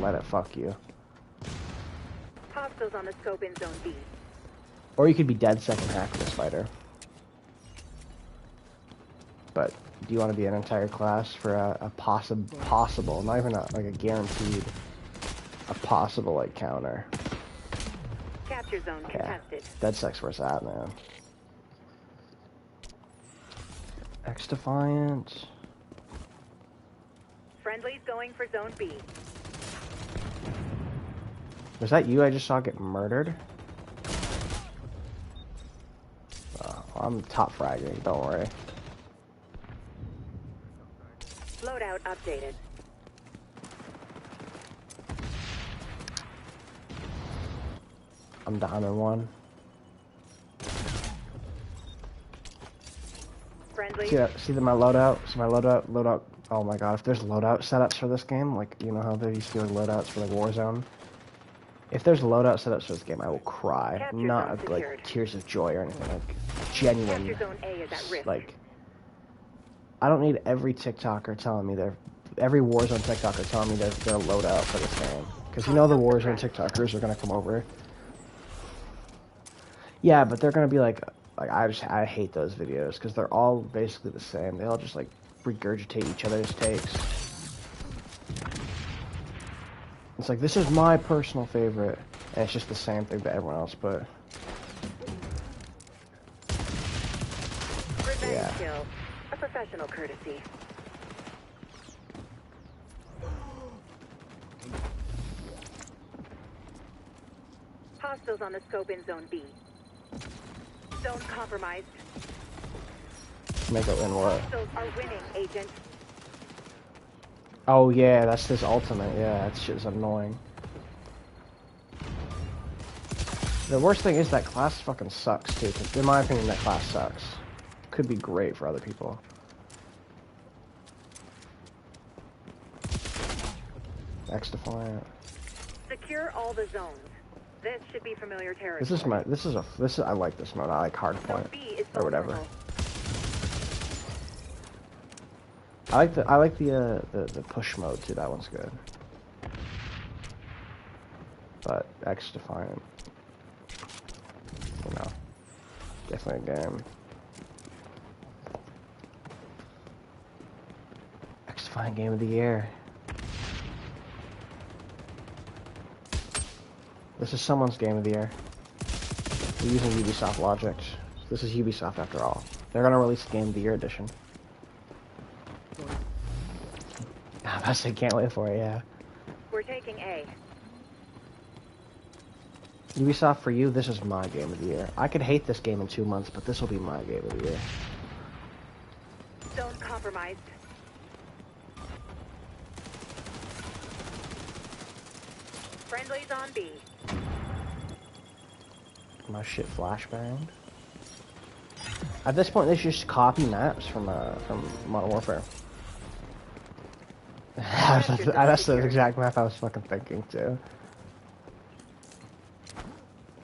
let it fuck you. Hostiles on the scope in zone B. Or you could be dead second half of the spider. But do you want to be an entire class for a possible, not even like a guaranteed, a possible like counter? Capture zone contested. Dead sex where's that, man? X Defiant. Friendly's going for zone B. Was that you I just saw get murdered? I'm top fragging, don't worry. Loadout updated. I'm down in one. Friendly. See my loadout? See my loadout. Oh my god, if there's loadout setups for this game, like, you know how there used to be like loadouts for like Warzone? If there's loadout setups for this game, I will cry. Capture Not like tears of joy or anything, like genuine. Capture zone A is at risk. Like, I don't need every TikToker telling me every Warzone TikToker telling me they're loadout for this game. Because you know the Warzone TikTokers are gonna come over. Yeah, but they're gonna be like I hate those videos because they're all basically the same. They all just like regurgitate each other's takes. It's like, this is my personal favorite, and it's just the same thing that everyone else put. Revenge kill. A professional courtesy. Hostiles on the scope in zone B. Zone compromised. Make it win what? Hostiles are winning, agent. Oh yeah, that's this ultimate. Yeah, that shit's annoying. The worst thing is that class fucking sucks too. 'Cause in my opinion, that class sucks. Could be great for other people. X Defiant. Secure all the zones. This should be familiar territory. I like this mode. I like hardpoint or whatever. I like the push mode too. That one's good. But X Defiant, you know, definitely a game. X Defiant game of the year. This is someone's game of the year. We're using Ubisoft logic. This is Ubisoft after all. They're gonna release the game of the year edition. I can't wait for it, yeah. We're taking A. Ubisoft, for you, this is my game of the year. I could hate this game in 2 months, but this will be my game of the year. Zone compromised. Friendly's on B. My shit flashbanged. At this point, they should just copy maps from Modern Warfare. That's the exact map I was fucking thinking too.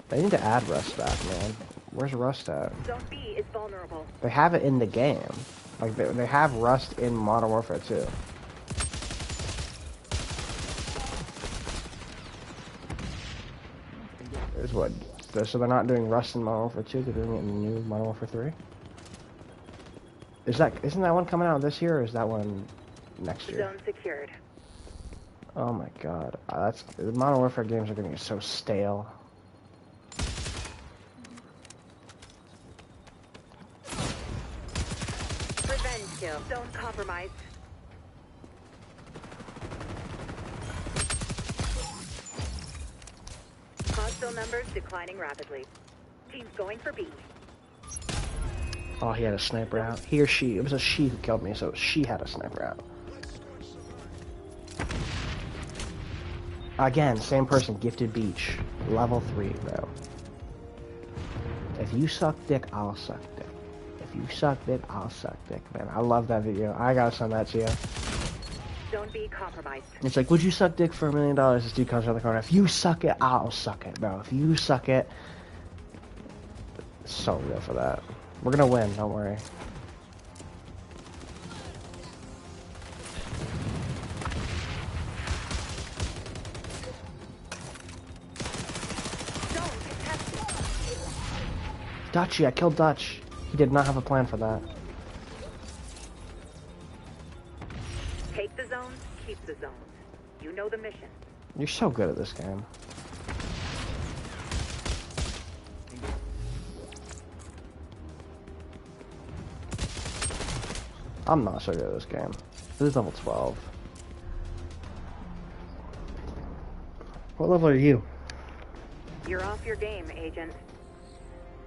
They need to add Rust back, man. Where's Rust at? Zone B is vulnerable. They have it in the game. Like they have Rust in Modern Warfare too. Is what? So they're not doing Rust in Modern Warfare 2, they're doing it in the new Modern Warfare 3? Isn't that one coming out this year, or is that one next year? Zone secured. Oh my god. The Modern Warfare games are gonna get so stale. Revenge kill. Zone compromised. Hostile numbers declining rapidly. Team's going for B. Oh, he had a sniper out. He or she. It was a she who killed me, so she had a sniper out. Again, same person, Gifted Beach. Level 3, bro. If you suck dick, I'll suck dick. If you suck dick, I'll suck dick, man. I love that video. I gotta send that to you. Don't be compromised. It's like, would you suck dick for $1 million? This dude comes around the corner. If you suck it, I'll suck it, bro. If you suck it... It's so real for that. We're gonna win, don't worry. Dutchie, I killed Dutch. He did not have a plan for that. Take the zones, keep the zones. You know the mission. You're so good at this game. I'm not so good at this game. This is level 12. What level are you? You're off your game, Agent.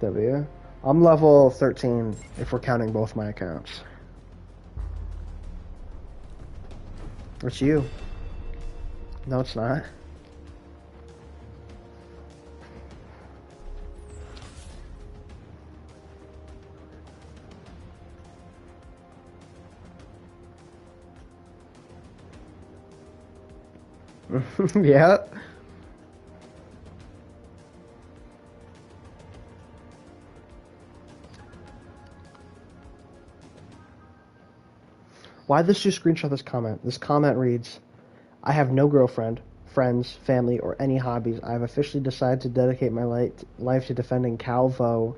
W. I'm level 13 if we're counting both my accounts. It's you. No, it's not. Yeah. Why did this you screenshot this comment? This comment reads, I have no girlfriend, friends, family, or any hobbies. I have officially decided to dedicate my life to defending Calvo.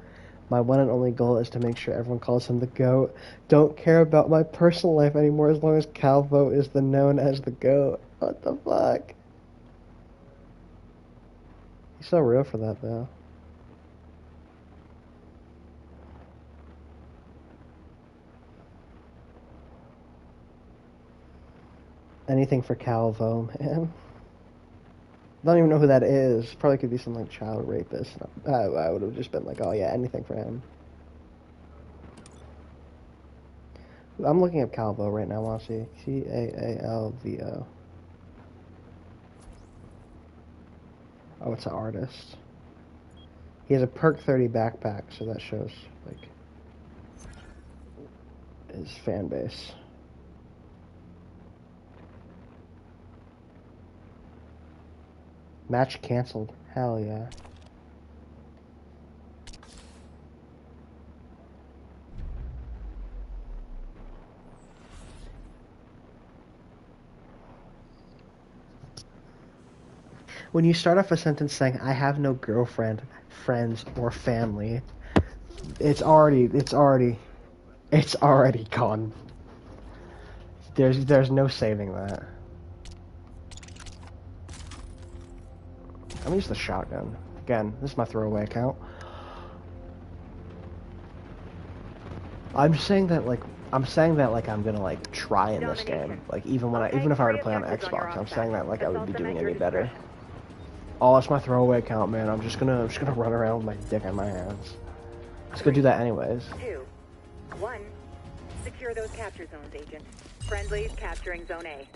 My one and only goal is to make sure everyone calls him the GOAT. Don't care about my personal life anymore as long as Calvo is known as the GOAT. What the fuck? He's so real for that, though. Anything for Calvo, man. I don't even know who that is. Probably could be some like child rapist. I would have just been like, oh yeah, anything for him. I'm looking up Calvo right now, want to see? Calvo. Oh, it's an artist. He has a Perk 30 backpack, so that shows like his fan base. Match canceled. Hell yeah. When you start off a sentence saying, I have no girlfriend, friends, or family, it's already gone. There's no saving that. I'm gonna use the shotgun. Again, this is my throwaway account. I'm saying that like I'm gonna like try in this game. Like even if I were to play on Xbox, I'm saying that like I would be doing any better. Oh, it's my throwaway account, man. I'm just gonna run around with my dick in my hands. Let's go do that anyways. 2, 1. Secure those capture zones, Agent. Friendlies capturing Zone A.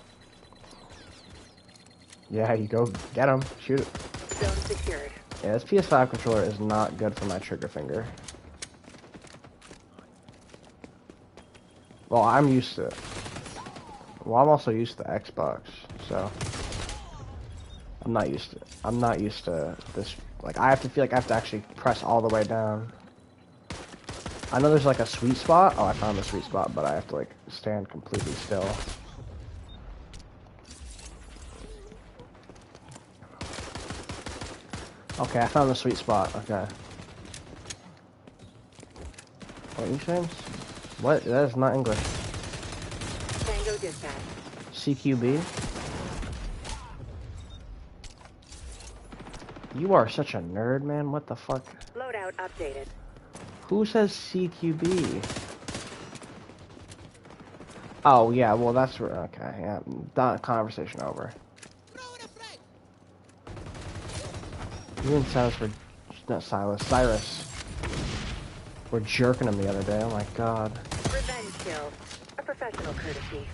Yeah, you go get him. Shoot it. Zone secured. Yeah, this PS5 controller is not good for my trigger finger. Well, I'm used to it. Well, I'm also used to Xbox, so I'm not used to this. Like, I feel like I have to actually press all the way down. I know there's like a sweet spot. Oh, I found the sweet spot, but I have to like stand completely still. Okay, I found the sweet spot. Okay. What are you saying? What? That is not English. Tango dispatch. CQB? You are such a nerd, man. What the fuck? Loadout updated. Who says CQB? Oh, yeah, well, that's where... Okay, yeah. Done. Conversation over. You and Silas were... Not Silas. Cyrus. Were jerking him the other day. Oh, my God. Revenge kill. A professional courtesy.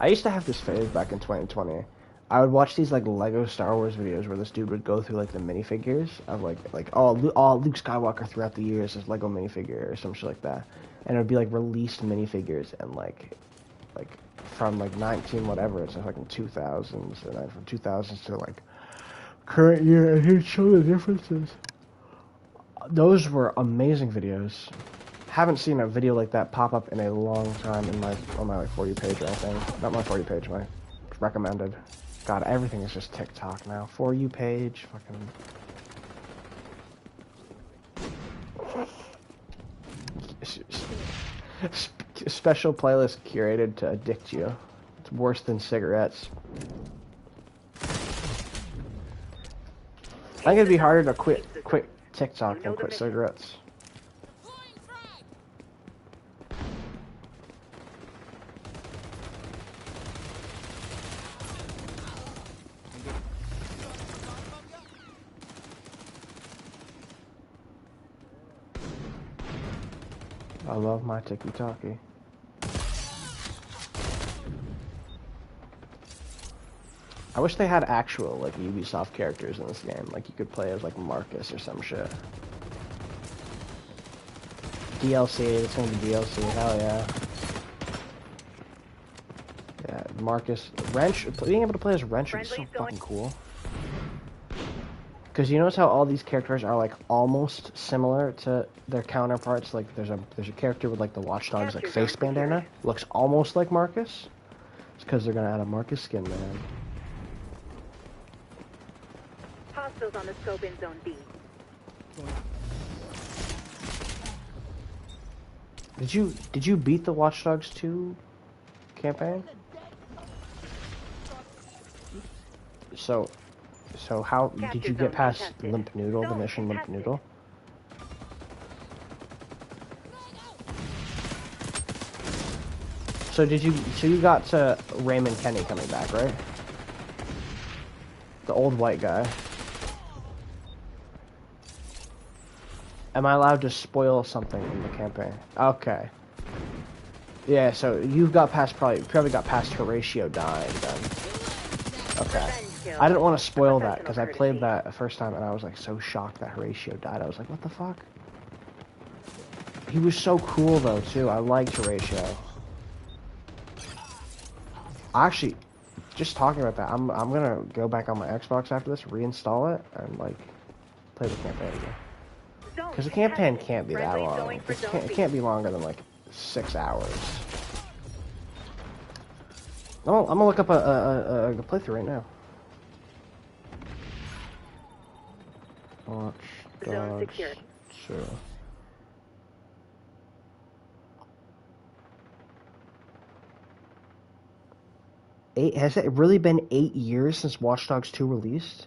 I used to have this phase back in 2020. I would watch these like Lego Star Wars videos where this dude would go through like the minifigures of like Luke Skywalker throughout the years as Lego minifigure or some shit like that, and it would be like released minifigures and like from like 19 whatever it's like in 2000s and then from 2000s to like current year, and he'd show the differences. Those were amazing videos. Haven't seen a video like that pop up in a long time in on my like For You page or anything. Not my For You page, recommended. God, everything is just TikTok now. For You page, fucking. Special playlist curated to addict you. It's worse than cigarettes. I think it'd be harder to quit TikTok than quit cigarettes. I love my tiki-taki. I wish they had actual, like, Ubisoft characters in this game. Like, you could play as, like, Marcus or some shit. DLC, it's gonna be DLC, hell yeah. Yeah, Marcus. Wrench, being able to play as Wrench would be so fucking cool. Because you notice how all these characters are, like, almost similar to their counterparts? Like, there's a character with, like, the Watch Dogs, like, face bandana. Looks almost like Marcus. It's because they're gonna add a Marcus skin, man. Hostiles on the scope in Zone B. Did you beat the Watch Dogs 2 campaign? So how did you get past Limp Noodle, the mission Limp Noodle? So you got to Raymond Kenny coming back, right? The old white guy. Am I allowed to spoil something in the campaign? Okay. Yeah, so you got past probably got past Horatio dying then. Okay. I didn't want to spoil that because I played that the first time and I was like so shocked that Horatio died. I was like, what the fuck? He was so cool though too. I liked Horatio. Actually, just talking about that, I'm gonna go back on my Xbox after this, reinstall it, and like play the campaign again. Because the campaign can't be that long. It can't be longer than like 6 hours. Oh, I'm gonna look up a playthrough right now. Watch Dogs 2. Has it really been 8 years since Watch Dogs 2 released?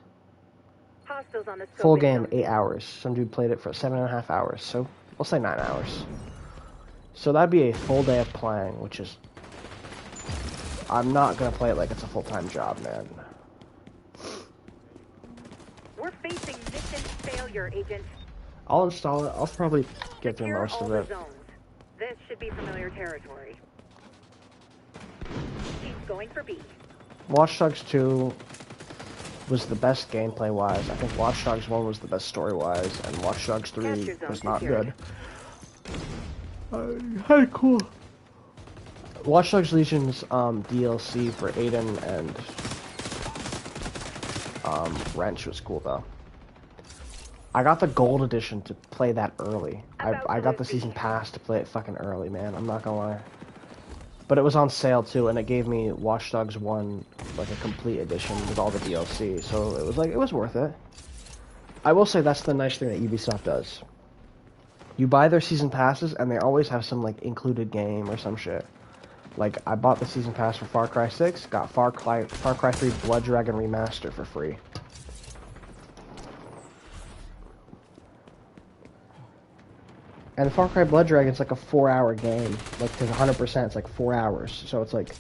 On the full game, 8 hours. Some dude played it for 7.5 hours, so we'll say 9 hours. So that'd be a full day of playing, which is... I'm not gonna play it like it's a full-time job, man. We're facing mission failure, Agent. I'll install it. I'll probably get through most of it. Zones. This should be familiar territory. She's going for B. Watch Dogs 2 was the best gameplay-wise. I think Watch Dogs 1 was the best story-wise, and Watch Dogs 3 was not good. Hey, cool. Watch Dogs Legion's DLC for Aiden and Wrench was cool, though. I got the gold edition to play that early. I got the season pass to play it fucking early, man. I'm not gonna lie. But it was on sale too, and it gave me Watch Dogs 1, like a complete edition with all the DLC, so it was like, it was worth it. I will say that's the nice thing that Ubisoft does. You buy their season passes, and they always have some, like, included game or some shit. Like, I bought the season pass for Far Cry 6, got Far Cry 3 Blood Dragon Remaster for free. And Far Cry Blood Dragon's like a 4-hour game. Like, to 100%, it's like 4 hours. So it's like...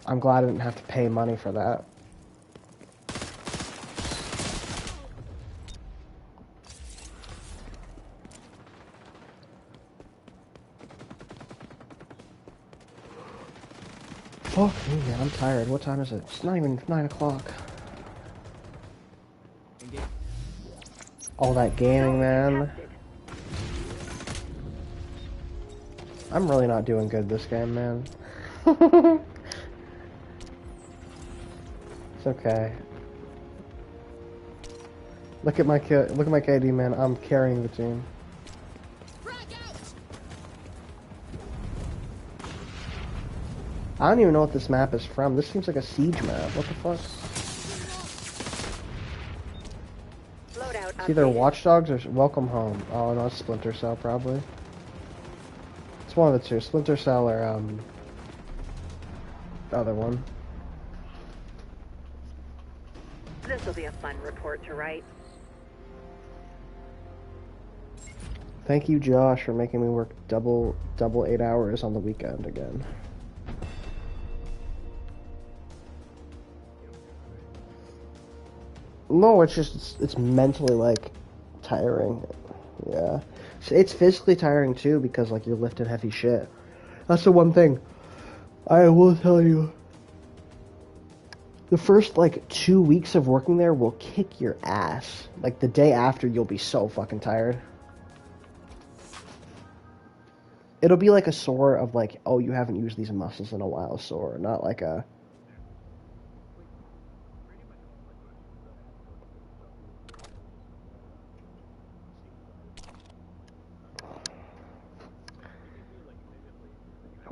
I'm glad I didn't have to pay money for that. Fuck me, man. I'm tired. What time is it? It's not even 9 o'clock. All that gaming, man. I'm really not doing good this game, man. It's okay. Look at my KD, man. I'm carrying the team. I don't even know what this map is from. This seems like a siege map. What the fuck? Loadout It's either updated. Watch Dogs or Welcome Home. Oh no, it's Splinter Cell probably. It's one of the two. Splinter Cell or the other one. This'll be a fun report to write. Thank you, Josh, for making me work double 8 hours on the weekend again. No, it's just it's mentally like tiring. Yeah, it's physically tiring too because like you're lifting heavy shit. That's the one thing I will tell you. The first like 2 weeks of working there will kick your ass. Like the day after, you'll be so fucking tired. It'll be like a sore of like, oh, you haven't used these muscles in a while sore, not like a.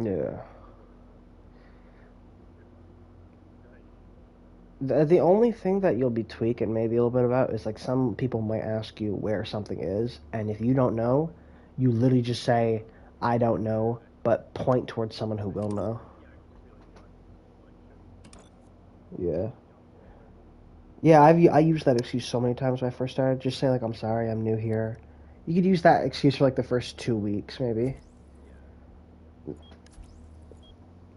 Yeah. The only thing that you'll be tweaking maybe a little bit about is like some people might ask you where something is, and if you don't know, you literally just say, I don't know, but point towards someone who will know. Yeah. Yeah, I used that excuse so many times when I first started. Just say like, I'm sorry, I'm new here. You could use that excuse for like the first 2 weeks maybe.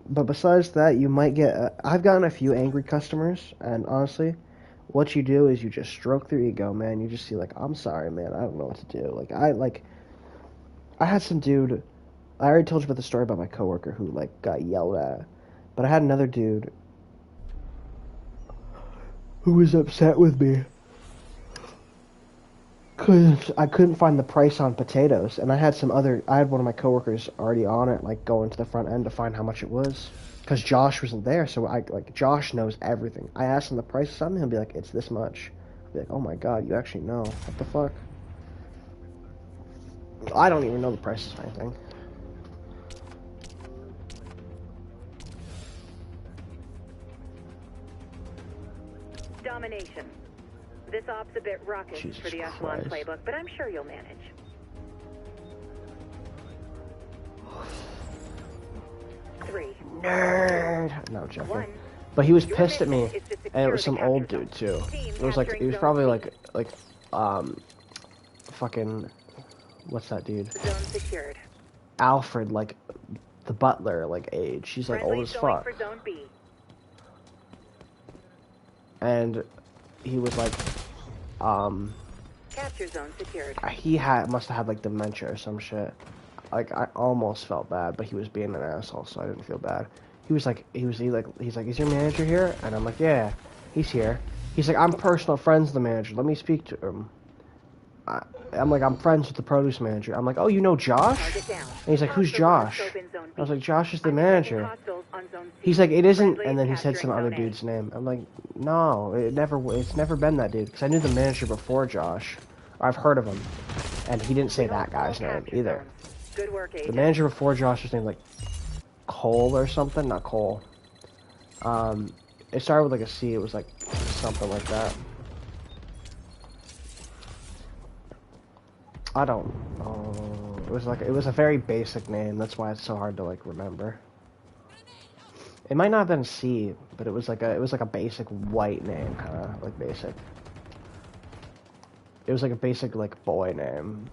But besides that, you might get. I've gotten a few angry customers, and honestly, what you do is you just stroke their ego, man. You just see like, I'm sorry, man. I don't know what to do. I had some dude. I already told you about the story about my coworker who like got yelled at, but I had another dude who was upset with me because I couldn't find the price on potatoes, and I had one of my coworkers already on it, like going to the front end to find how much it was, because Josh wasn't there, so Josh knows everything. I asked him the price of something, he'll be like, it's this much. I'll be like, oh my god, you actually know. What the fuck? I don't even know the prices of anything. Domination. This op's a bit raucous Jesus for the Echelon Christ. playbook, but I'm sure you'll manage. Three. Nerd! No, joking. One. But he was Your pissed at mission me, is to secure and it was the some capture old zone. dude too. Team It was like, capturing he was zone probably C. fucking, what's that dude? Zone secured. Alfred, like, the butler, like, age. She's, like, old Friendly's as going fuck. for Zone B. And he was, like, Capture zone secured. must have had, like, dementia or some shit. Like, I almost felt bad, but he was being an asshole, so I didn't feel bad. He was like, he's like, is your manager here? And I'm like, yeah, he's here. He's like, I'm personal friends with the manager. Let me speak to him. I'm like, I'm friends with the produce manager. I'm like, oh, you know Josh? Target down. And he's like, who's Hostiles on the Josh? scope in Zone B. I was like, Josh is the I'm detecting manager. hostiles on Zone C. He's like, it isn't, Friendly's and then he said some capturing other Zone A. dude's name. I'm like, no, it's never been that dude, because I knew the manager before Josh. I've heard of him, and he didn't say that guy's name either. Good work, The agent. manager before Josh was named like Cole or something, not Cole. It started with like a C. It was like something like that. I don't know. It was a very basic name. That's why it's so hard to like remember. It might not have been C, but it was like a basic white name, kind of like basic. It was like a basic like boy name.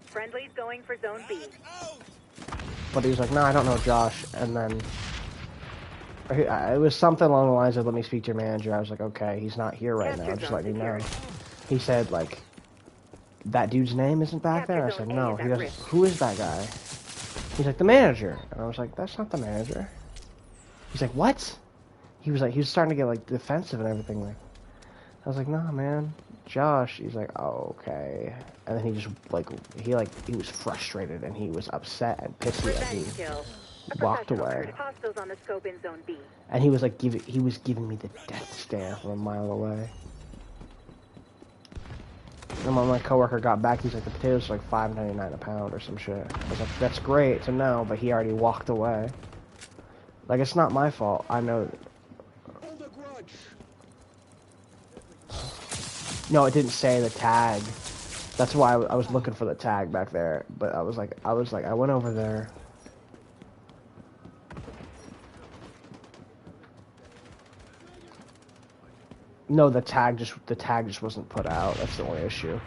Friendly's going for Zone B. But he was like, no, I don't know Josh. And then it was something along the lines of, let me speak to your manager. I was like, okay, he's not here right now. Just let me know. He said, like, that dude's name isn't back there? I said, no. He doesn't. Who is that guy? He's like, the manager. And I was like, that's not the manager. He's like, what? He was starting to get, like, defensive and everything. Like, I was like, nah, man. Josh. He's like, oh, okay. And then he just, he was frustrated and he was upset and pissy and he walked away. Hostiles on the scope in Zone B. And he was like, he was giving me the death stare from a mile away. And when my coworker got back, he's like, the potatoes are like $5.99 a pound or some shit. I was like, that's great to know, but he already walked away. Like, it's not my fault. I know. No, it didn't say the tag. That's why I was looking for the tag back there. But I went over there. No, the tag just wasn't put out. That's the only issue.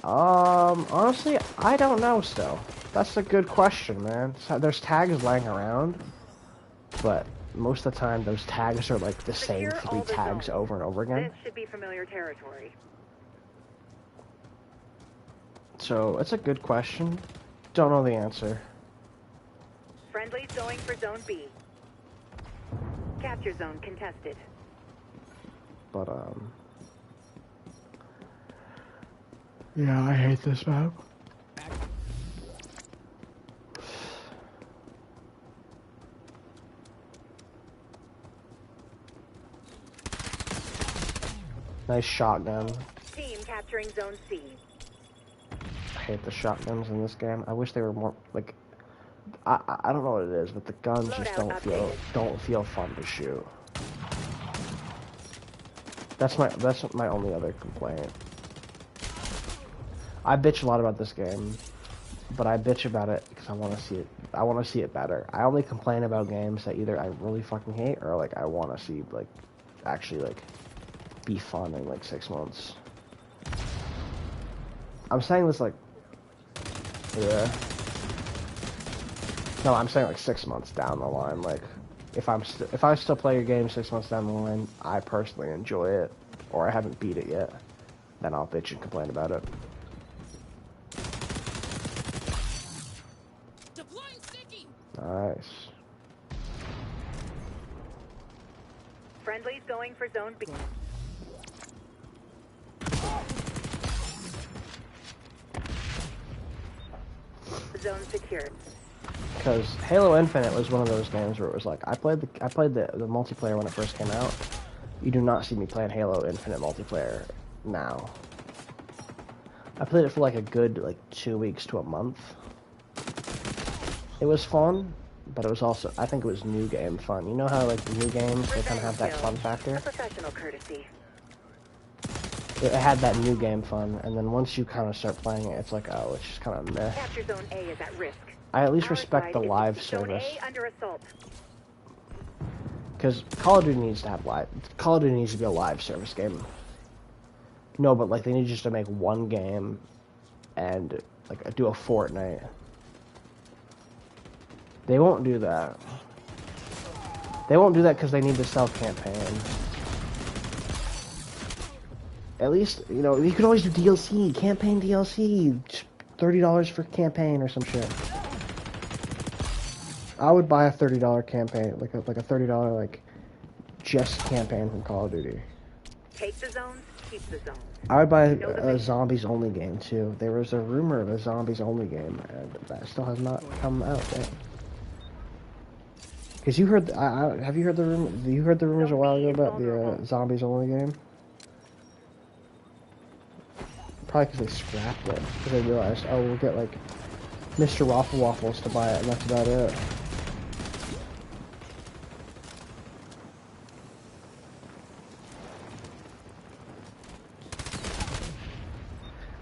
Honestly, I don't know still. That's a good question, man. So there's tags laying around, but most of the time those tags are like the same three tags over and over again. This should be familiar territory. So, it's a good question. Don't know the answer. Friendly's going for Zone B. Capture zone contested. But, yeah, I hate this map. Nice shotgun. Team capturing Zone C. I hate the shotguns in this game. I wish they were more, like, I don't know what it is, but the guns just don't feel fun to shoot. That's my only other complaint. I bitch a lot about this game, but I bitch about it because I want to see it better. I only complain about games that either I really fucking hate or like I want to see like actually like be fun in like 6 months. I'm saying this like, yeah. No, I'm saying like 6 months down the line. Like, if I still play your game 6 months down the line, I personally enjoy it, or I haven't beat it yet, then I'll bitch and complain about it. Nice. Friendly's going for Zone B. Zone secured. Because Halo Infinite was one of those games where it was like I played the multiplayer when it first came out. You do not see me playing Halo Infinite multiplayer now. I played it for like a good like 2 weeks to a month. It was fun, but it was also, I think it was new game fun. You know how like new games, they kind of have that fun factor? A professional courtesy. It had that new game fun, and then once you kind of start playing it, it's like, oh, it's just kind of meh. Capture Zone A is at risk. I at least respect the live service. Zone A under assault. Because Call of Duty needs to be a live service game. No, but like they need just to make one game and like do a Fortnite. They won't do that. They won't do that because they need to sell campaign. At least, you know, you could always do DLC, campaign DLC, just $30 for campaign or some shit. I would buy a $30 campaign, like a $30 like just campaign from Call of Duty. Take the zones, keep the zones. I would buy a zombies only game too. There was a rumor of a zombies only game, and that still has not come out yet. Because you heard, have you heard the rumor? You heard the rumors a while ago about the zombies only game? Probably because they scrapped it. Because they realized, oh, we'll get like Mr. Waffle Waffles to buy it, and that's about it.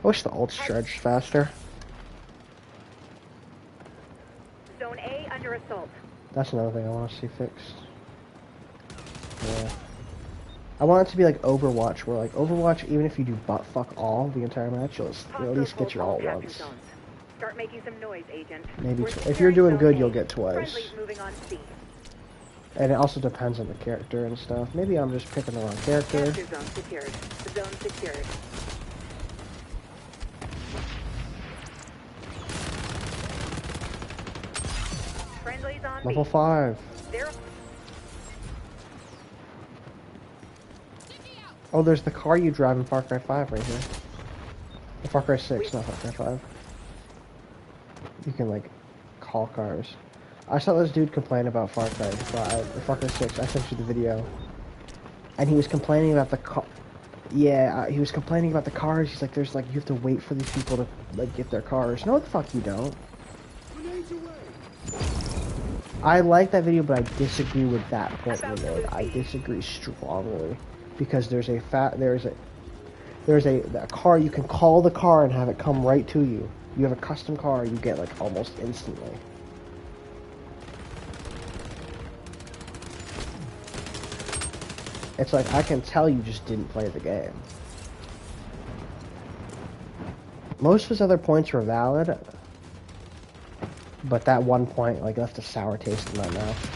I wish the ults charged faster. Zone A under assault. That's another thing I want to see fixed. Yeah. I want it to be like Overwatch, where like Overwatch, even if you do butt fuck all the entire match, you'll at least get your ult once. Start making some noise, agent. Maybe if you're doing good, you'll get twice. Moving on C. And it also depends on the character and stuff. Maybe I'm just picking the wrong character. Capture zone secured. Zone secured. Friendly's on Level B. 5. They're Oh, there's the car you drive in Far Cry 5 right here. The Far Cry 6, not Far Cry 5. You can, like, call cars. I saw this dude complain about Far Cry 5, or Far Cry 6. I sent you the video. And he was complaining about the car. Yeah, he was complaining about the cars. He's like, there's like, you have to wait for these people to like get their cars. No, the fuck you don't. I like that video, but I disagree with that point you made. I disagree strongly because there's a car you can call the car and have it come right to you. You have a custom car, you get like almost instantly. It's like I can tell you just didn't play the game. Most of his other points were valid, but that one point like left a sour taste in my mouth.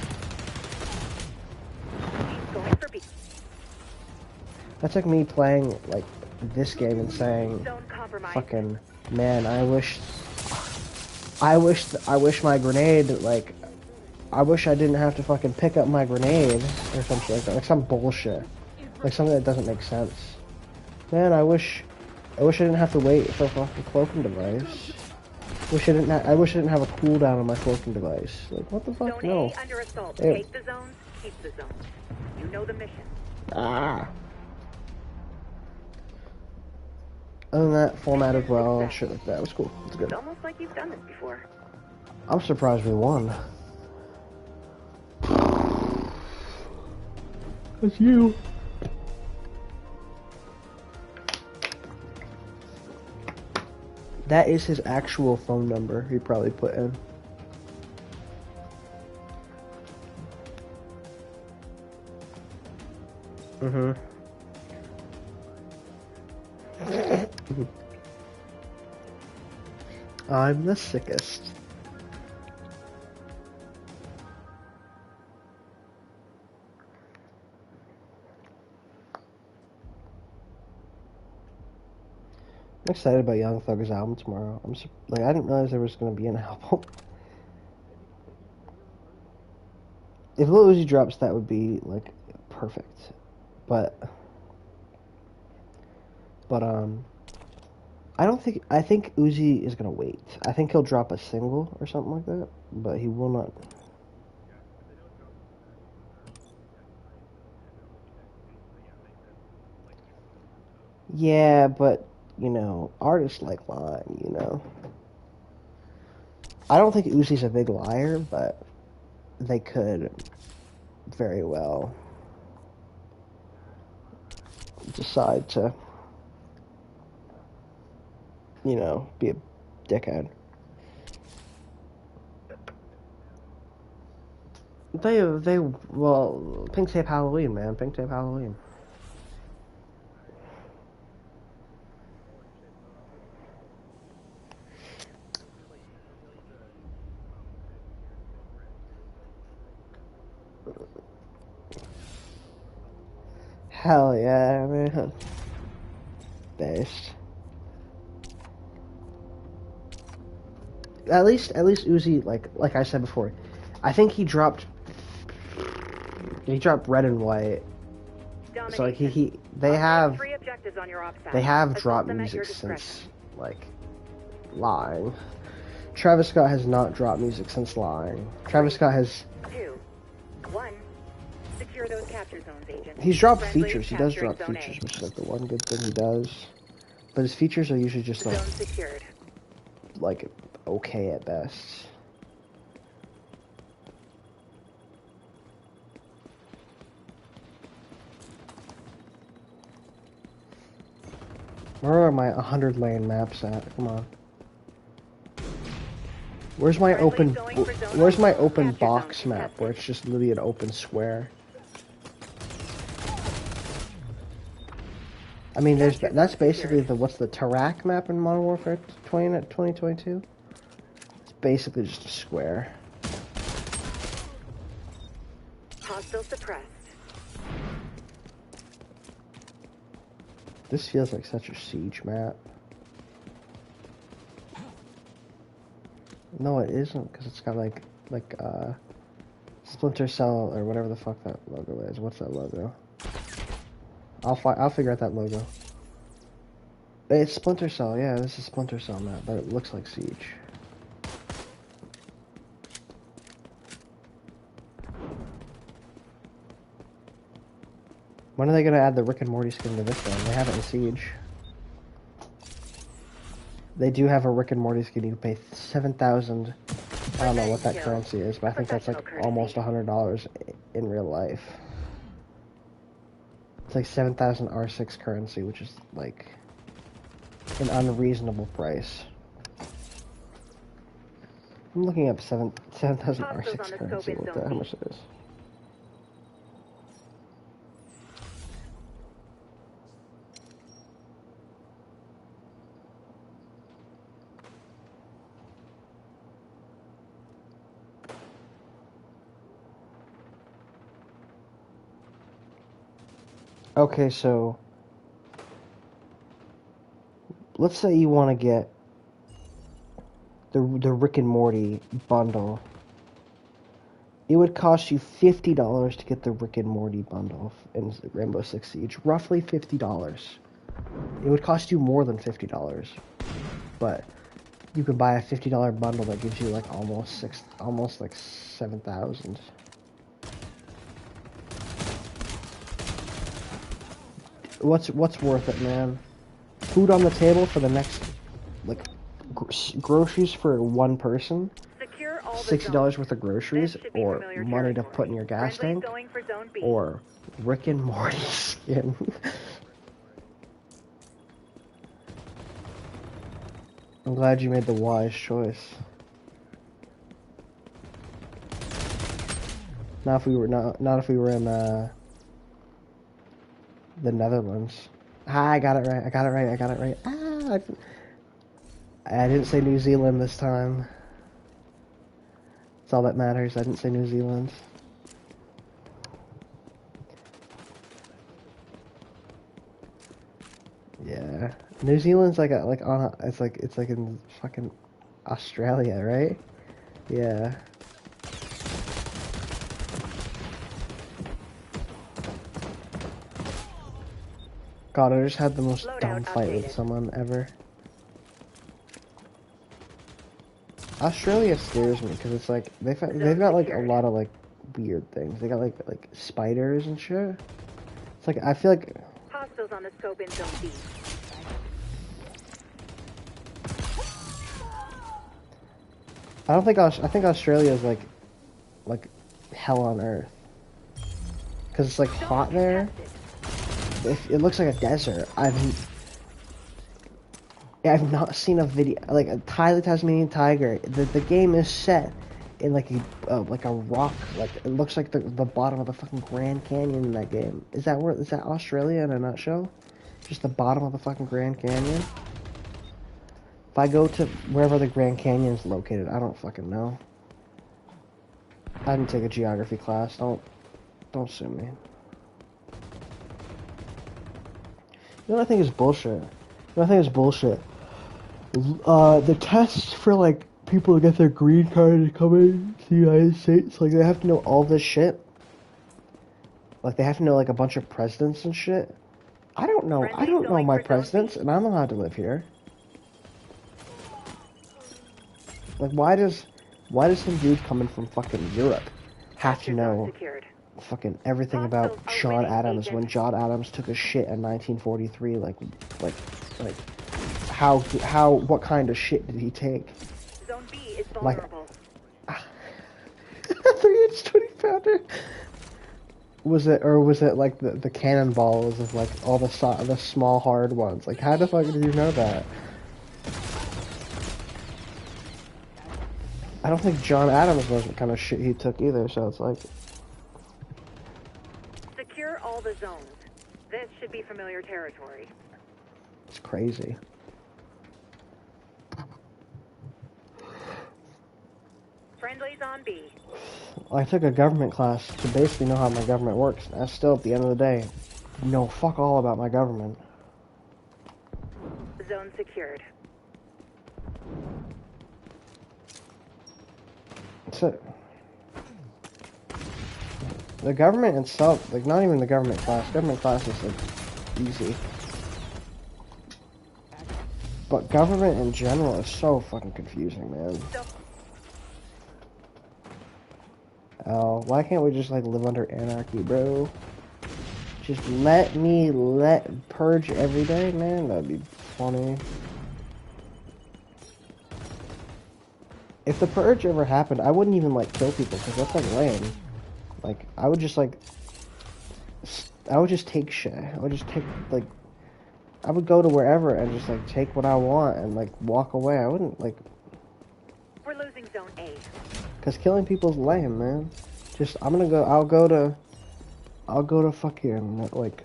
That's like me playing like this game and saying, "Fucking man, I wish my grenade like, I wish I didn't have to fucking pick up my grenade or something like that, like some bullshit, like something that doesn't make sense." Man, I wish I didn't have to wait for a fucking cloaking device. I wish I didn't have a cooldown on my cloaking device. Like, what the fuck? Zone No. A under assault. Take the zones, keep the zones. You know the mission. Ah. Other than that, formatted well and shit like that. It was cool. It's good. It's almost like you've done this before. I'm surprised we won. It's you. That is his actual phone number he probably put in. Mm-hmm. I'm the sickest. I'm excited about Young Thug's album tomorrow. Like, I didn't realize there was going to be an album. If Lil Uzi drops, that would be like perfect. But I think Uzi is gonna wait. I think he'll drop a single or something like that, but he will not. Yeah, but you know, artists like lying, you know. I don't think Uzi's a big liar, but they could very well decide to, you know, be a dickhead. Well, Pink Tape Halloween, man. Pink Tape Halloween. Hell yeah, man. Based. At least Uzi, like I said before, I think he dropped Red and White. So like they have dropped music since like Lying. Travis Scott has not dropped music since Lying. Travis Scott has. 2, 1. Secure those capture zones, agent. He's dropped features. He does drop features, which is like the one good thing he does. But his features are usually just like okay at best. Where are my 100 lane maps at? Come on. Where's my open box map where it's just literally an open square? I mean, that's basically what's the Tarak map in Modern Warfare 2022? It's basically just a square. Hostile suppressed. This feels like such a siege map. No, it isn't, because it's got like Splinter Cell or whatever the fuck that logo is. What's that logo? I'll figure out that logo. It's Splinter Cell, yeah, this is Splinter Cell map, but it looks like Siege. When are they gonna add the Rick and Morty skin to this one? They have it in Siege. They do have a Rick and Morty skin. You can pay 7,000. I don't know what that currency is, but I think that's like almost $100 in real life. It's like 7,000 R6 currency, which is like an unreasonable price. I'm looking up 7,000 R6 currency. How much it is? Okay, so let's say you want to get the Rick and Morty bundle. It would cost you $50 to get the Rick and Morty bundle in Rainbow Six Siege. Roughly $50. It would cost you more than $50, but you can buy a $50 bundle that gives you like almost like 7,000. What's worth it, man? Food on the table for the next, like, groceries for one person. $60 worth of groceries, or money to put in your gas tank, or Rick and Morty skin. I'm glad you made the wise choice. Not if we were not if we were in the Netherlands. Ah, I got it right. I got it right. Ah, I didn't say New Zealand this time. That's all that matters. I didn't say New Zealand. Yeah, New Zealand's like it's like in fucking Australia, right? Yeah. God, I just had the most dumb fight with someone ever. Australia scares me because it's like they've got like a lot of like weird things. They got like spiders and shit. It's like I feel like hostiles on the scope in zone B. I think Australia is like hell on earth because it's like hot there. It looks like a desert. I've not seen a video like a Tasmanian tiger. The game is set in like a rock. Like it looks like the bottom of the fucking Grand Canyon in that game. Is that Australia in a nutshell? Just the bottom of the fucking Grand Canyon. If I go to wherever the Grand Canyon is located, I don't fucking know. I didn't take a geography class. Don't sue me. You know what I think is bullshit? The tests for like people to get their green card to come in to the United States, like they have to know all this shit. Like they have to know like a bunch of presidents and shit. I don't know my presidents, and I'm allowed to live here. Like why does some dude coming from fucking Europe have to know fucking everything about John Adams when John Adams took a shit in 1943? Like what kind of shit did he take? Zone B is vulnerable. Like 3-inch 20-pounder. Was it like the cannonballs of like all the small hard ones? Like how the fuck did you know that? I don't think John Adams knows what kind of shit he took either, so it's like secure all the zones. This should be familiar territory. It's crazy. Friendlies on B. I took a government class to basically know how my government works, and I still, at the end of the day, know fuck all about my government. Zone secured. That's it. The government itself, like not even the government class is like easy. But government in general is so fucking confusing, man. Oh, why can't we just like live under anarchy, bro? Just purge every day, man. That'd be funny. If the purge ever happened, I wouldn't even like kill people because that's like lame. Like I would just take shit. I would just take like I would go to wherever and just like take what I want and like walk away. I wouldn't like. We're losing Zone A. Cause killing people's lame, man. Just I'm gonna go. I'll go to fucking like.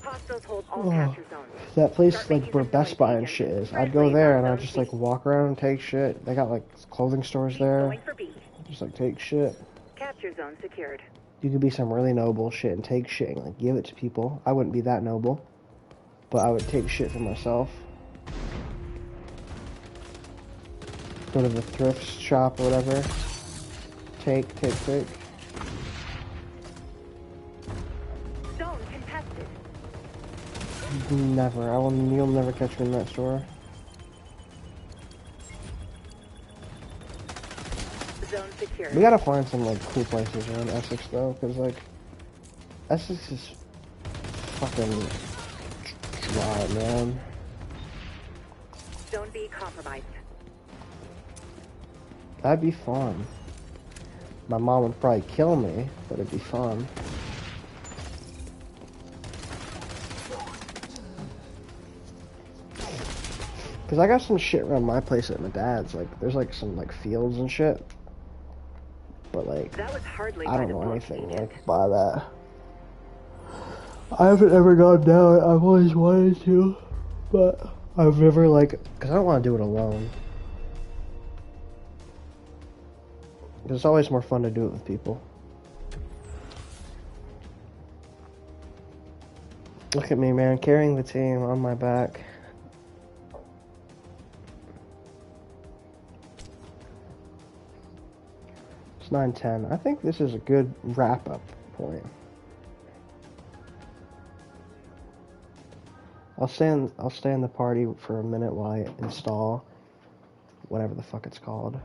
Hostiles hold all capture zones. That place Start like making where some Best noise, Buy and agents. shit is. Red I'd go blaze there on and I'd Zone just B. like walk around and take shit. They got like clothing stores Keep there. going for B. Just like take shit. Capture zone secured. You could be some really noble shit and take shit and like give it to people. I wouldn't be that noble, but I would take shit for myself. Go to the thrift shop or whatever. Take. Zone contested. Never. You'll never catch me in that store. Zone secured. We gotta find some like cool places around Essex though, cause like Essex is fucking dry, man. Zone B compromised. That'd be fun. My mom would probably kill me, but it'd be fun. Cause I got some shit around my place at my dad's. Like, there's like some like fields and shit. But like, That was hardly I by don't the know book, anything agent. like by that. I haven't ever gone down it. I've always wanted to, but I've never like, cause I don't want to do it alone. It's always more fun to do it with people. Look at me, man, carrying the team on my back. It's 9:10. I think this is a good wrap-up point. I'll stay in the party for a minute while I install whatever the fuck it's called.